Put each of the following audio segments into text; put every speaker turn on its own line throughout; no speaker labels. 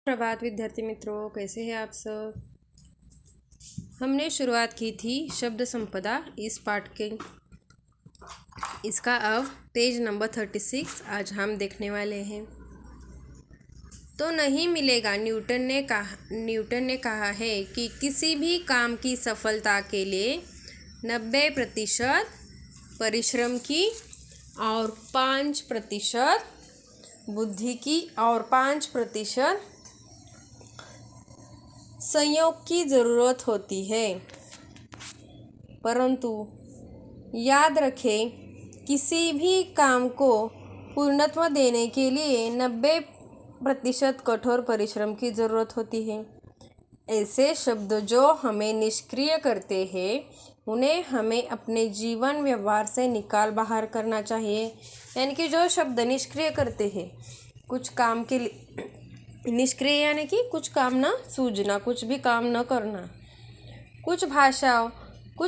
प्रभात विद्यार्थी मित्रों, कैसे हैं आप सब। हमने शुरुआत की थी शब्द संपदा इस पाठ के। इसका अब पेज नंबर 36 आज हम देखने वाले हैं। तो नहीं मिलेगा। न्यूटन ने कहा है कि किसी भी काम की सफलता के लिए 90% परिश्रम की और 5% बुद्धि की और 5% संयोग की ज़रूरत होती है। परंतु याद रखें, किसी भी काम को पूर्णत्व देने के लिए 90% कठोर परिश्रम की ज़रूरत होती है। ऐसे शब्द जो हमें निष्क्रिय करते हैं, उन्हें हमें अपने जीवन व्यवहार से निकाल बाहर करना चाहिए। यानी कि जो शब्द निष्क्रिय करते हैं कुछ काम के लिए, निष्क्रिय यानी कि कुछ काम न सूझना, कुछ भी काम न करना। कुछ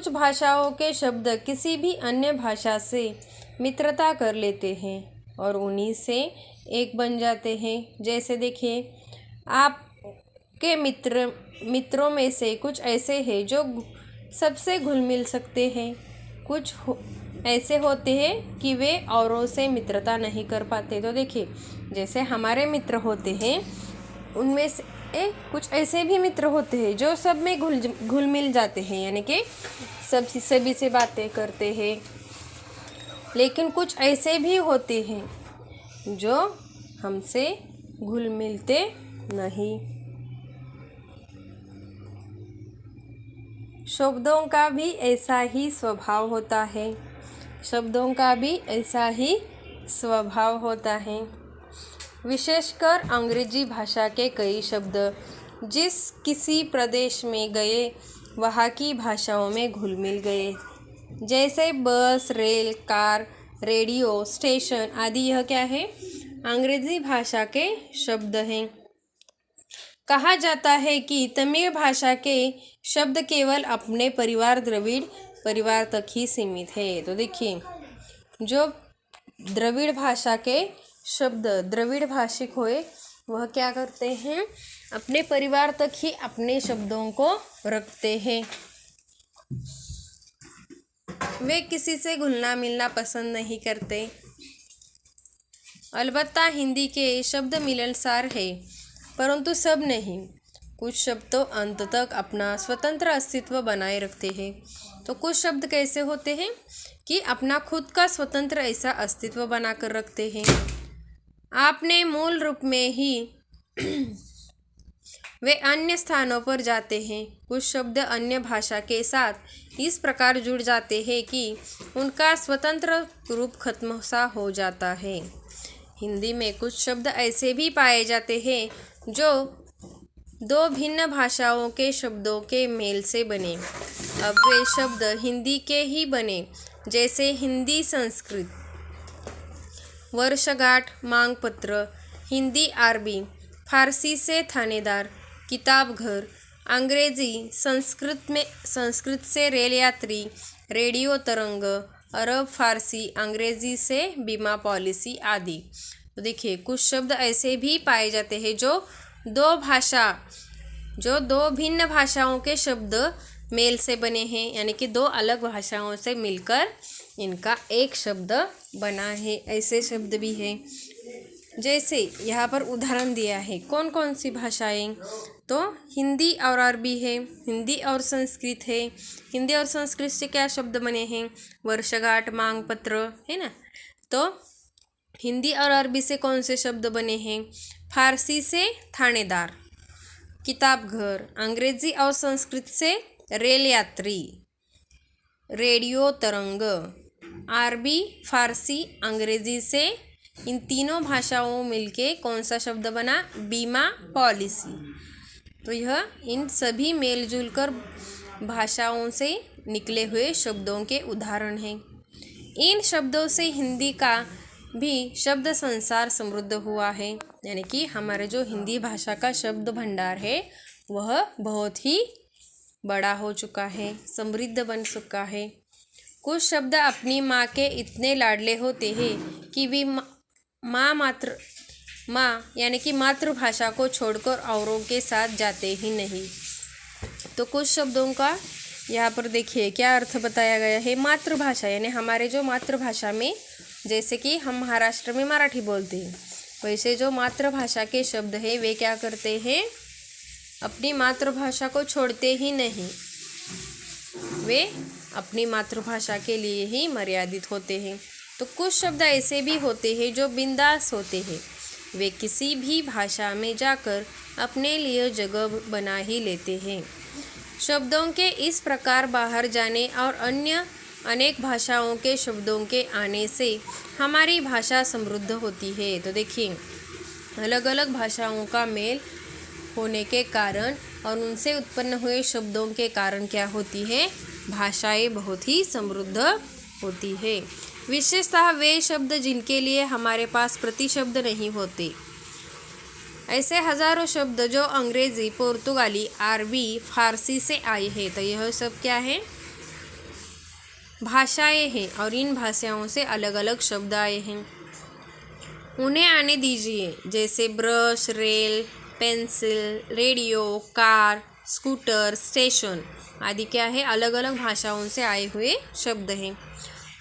भाषाओं के शब्द किसी भी अन्य भाषा से मित्रता कर लेते हैं और उन्हीं से एक बन जाते हैं। जैसे देखिए, आपके मित्रों में से कुछ ऐसे हैं जो सबसे घुल मिल सकते हैं। कुछ ऐसे होते हैं कि वे औरों से मित्रता नहीं कर पाते। तो देखिए, जैसे हमारे मित्र होते हैं, उनमें से कुछ ऐसे भी मित्र होते हैं जो सब में घुल मिल जाते हैं, यानी कि सभी से बातें करते हैं। लेकिन कुछ ऐसे भी होते हैं जो हमसे घुल मिलते नहीं। शब्दों का भी ऐसा ही स्वभाव होता है। विशेषकर अंग्रेजी भाषा के कई शब्द जिस किसी प्रदेश में गए वहाँ की भाषाओं में घुल मिल गए। जैसे बस, रेल, कार, रेडियो, स्टेशन आदि, यह क्या है? अंग्रेजी भाषा के शब्द हैं। कहा जाता है कि तमिल भाषा के शब्द केवल अपने परिवार द्रविड़ परिवार तक ही सीमित है। तो देखिए, जो द्रविड़ भाषा के शब्द द्रविड़ भाषिक होए, वह क्या करते हैं? अपने परिवार तक ही अपने शब्दों को रखते हैं। वे किसी से घुलना मिलना पसंद नहीं करते। अलबत्ता हिंदी के शब्द मिलनसार है, परंतु सब नहीं। कुछ शब्द तो अंत तक अपना स्वतंत्र अस्तित्व बनाए रखते हैं। तो कुछ शब्द कैसे होते हैं कि अपना खुद का स्वतंत्र ऐसा अस्तित्व बनाकर रखते हैं। आपने मूल रूप में ही वे अन्य स्थानों पर जाते हैं। कुछ शब्द अन्य भाषा के साथ इस प्रकार जुड़ जाते हैं कि उनका स्वतंत्र रूप खत्म सा हो जाता है। हिंदी में कुछ शब्द ऐसे भी पाए जाते हैं जो दो भिन्न भाषाओं के शब्दों के मेल से बने। अब वे शब्द हिंदी के ही बने, जैसे हिंदी संस्कृत, वर्षगांठ, मांग पत्र, हिंदी अरबी, फारसी से थानेदार, किताब घर, अंग्रेजी संस्कृत से रेल यात्री, रेडियो तरंग, अरब फारसी अंग्रेजी से बीमा पॉलिसी आदि। तो देखिए, कुछ शब्द ऐसे भी पाए जाते हैं जो दो भिन्न भाषाओं के शब्द मेल से बने हैं, यानी कि दो अलग भाषाओं से मिलकर इनका एक शब्द बना है। ऐसे शब्द भी हैं। जैसे यहाँ पर उदाहरण दिया है, कौन कौन सी भाषाएं? तो हिंदी और अरबी है, हिंदी और संस्कृत है। हिंदी और संस्कृत से क्या शब्द बने हैं? वर्षगांठ, मांग पत्र, है ना। तो हिंदी और अरबी से कौन से शब्द बने हैं? फारसी से थानेदार, किताब घर, अंग्रेजी और संस्कृत से रेल यात्री, रेडियो तरंग, अरबी फारसी अंग्रेजी से, इन तीनों भाषाओं मिलके कौन सा शब्द बना? बीमा पॉलिसी। तो यह इन सभी मेलजुल कर भाषाओं से निकले हुए शब्दों के उदाहरण हैं। इन शब्दों से हिंदी का भी शब्द संसार समृद्ध हुआ है, यानी कि हमारे जो हिंदी भाषा का शब्द भंडार है वह बहुत ही बड़ा हो चुका है, समृद्ध बन चुका है। कुछ शब्द अपनी माँ के इतने लाडले होते हैं कि वे माँ माँ यानी कि मातृभाषा को छोड़कर औरों के साथ जाते ही नहीं। तो कुछ शब्दों का यहाँ पर देखिए क्या अर्थ बताया गया है। मातृभाषा यानी हमारे जो मातृभाषा में, जैसे कि हम महाराष्ट्र में मराठी बोलते हैं, वैसे जो मातृभाषा के शब्द हैं वे क्या करते हैं, अपनी मातृभाषा को छोड़ते ही नहीं, वे अपनी मातृभाषा के लिए ही मर्यादित होते हैं। तो कुछ शब्द ऐसे भी होते हैं जो बिंदास होते हैं, वे किसी भी भाषा में जाकर अपने लिए जगह बना ही लेते हैं। शब्दों के इस प्रकार बाहर जाने और अन्य अनेक भाषाओं के शब्दों के आने से हमारी भाषा समृद्ध होती है। तो देखिए, अलग अलग भाषाओं का मेल होने के कारण और उनसे उत्पन्न हुए शब्दों के कारण क्या होती है, भाषाएं बहुत ही समृद्ध होती है। विशेषतः वे शब्द जिनके लिए हमारे पास प्रतिशब्द नहीं होते। ऐसे हजारों शब्द जो अंग्रेजी, पुर्तगाली, अरबी, फारसी से आए हैं। तो यह सब क्या है, भाषाएं हैं और इन भाषाओं से अलग अलग शब्द आए हैं। उन्हें आने दीजिए, जैसे brush, rail, pencil, radio, car, scooter, station आदि क्या है, अलग अलग भाषाओं से आए हुए शब्द हैं।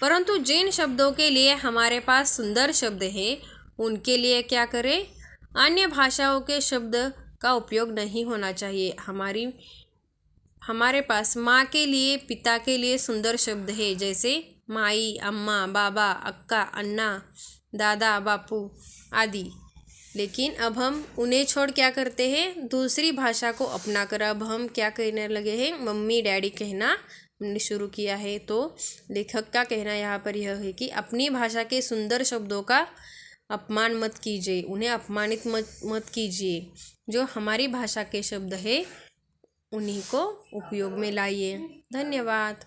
परंतु जिन शब्दों के लिए हमारे पास सुंदर शब्द है, उनके लिए क्या करें, अन्य भाषाओं के शब्द का उपयोग नहीं होना चाहिए। हमारे पास माँ के लिए, पिता के लिए सुंदर शब्द है, जैसे माई, अम्मा, बाबा, अक्का, अन्ना, दादा, बापू आदि। लेकिन अब हम उन्हें छोड़ क्या करते हैं, दूसरी भाषा को अपना कर अब हम क्या कहने लगे हैं, मम्मी डैडी कहना हमने शुरू किया है। तो लेखक का कहना यहाँ पर यह है कि अपनी भाषा के सुंदर शब्दों का अपमान मत कीजिए, उन्हें अपमानित मत कीजिए। जो हमारी भाषा के शब्द है उन्हीं को उपयोग में लाइए। धन्यवाद।